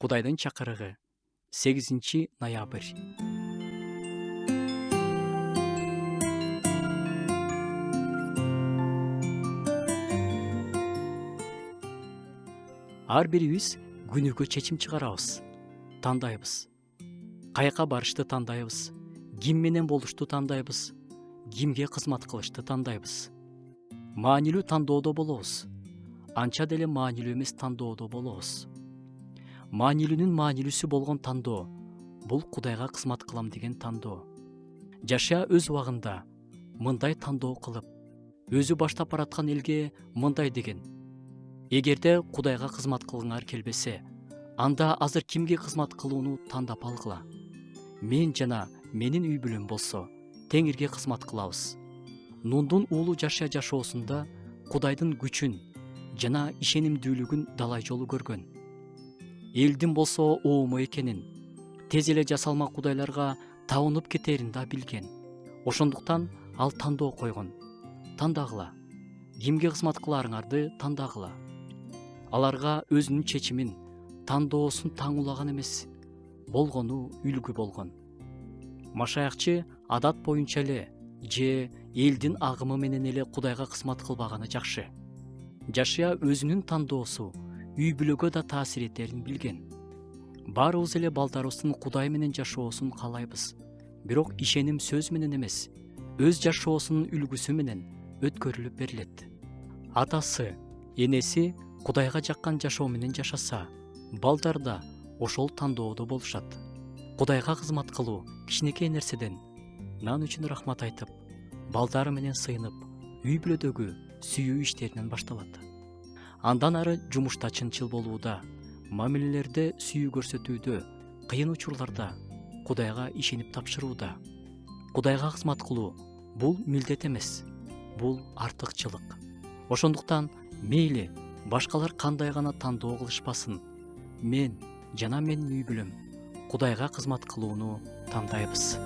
Кудайдын чакырыгы 8 ноябрь. Ар бирибиз күнүгө чечим чыгарабыз, тандайбыз. Каяка барышты тандайбыз, ким менен болушту тандайбыз, кимге кызмат кылышты тандайбыз. Маанилүү тандоодо болобуз, анча деле маанилүү эмес тандоодо болобуз. Маанилүүнүн маанилүүсү болгон тандоо бул Кудайга кызмат кылам деген тандоо. Жашия өз убагында мындай тандоо кылып, өзү баштап бараткан элге мындай деген: эгерде Кудайга кызмат кылгыңар келбесе, анда азыр кимге кызмат кылууну тандап алгыла. Мен жана менин үй бүлөм болсо Теңирге кызмат кылабыз. Нундун уулу Жашия жашоосунда Кудайдын күчүн жана ишенимдүүлүгүн далай жолу көргөн. Элдин болсо оому экенин, тез эле жасалма кудайларга табынып кетерин да билген. Ошондуктан ал тандоо койгон: тандагыла, кимге кызмат кыларыңарды тандагыла. Аларга өзүнүн чечимин, тандоосун таңуулаган эмес, болгону үлгү болгон. Машаякчы адат боюнча эле же элдин агымы менен эле Кудайга кызмат кылбаганы жакшы. Жашия өзүнүн тандоосу үй бүлөгө да таасир этерин билген. Баарыбыз эле балдарыбыздын Кудай менен жашоосун каалайбыз, бирок ишеним сөз менен эмес, өз жашоосунун үлгүсү менен өткөрүлүп берилет. Атасы, энеси Кудайга жаккан жашоо менен жашаса, балдар да ошол тандоодо болушат. Кудайга кызмат кылуу кичинекей нерседен нан үчүн рахмат айтып, балдары менен сыйынып, үй бүлөдөгү сүйүү иштеринен башталат. Андан ары жумушта чынчыл болууда, мамилелерде сүйүү көрсөтүүдө, кыйын учурларда Кудайга ишенип тапшырууда. Кудайга кызмат кылуу бул милдет эмес, бул артыкчылык. Ошондуктан мейли башкалар кандай гана тандоо кылышпасын, мен жана менин үй бүлөм Кудайга кызмат кылууну тандайбыз.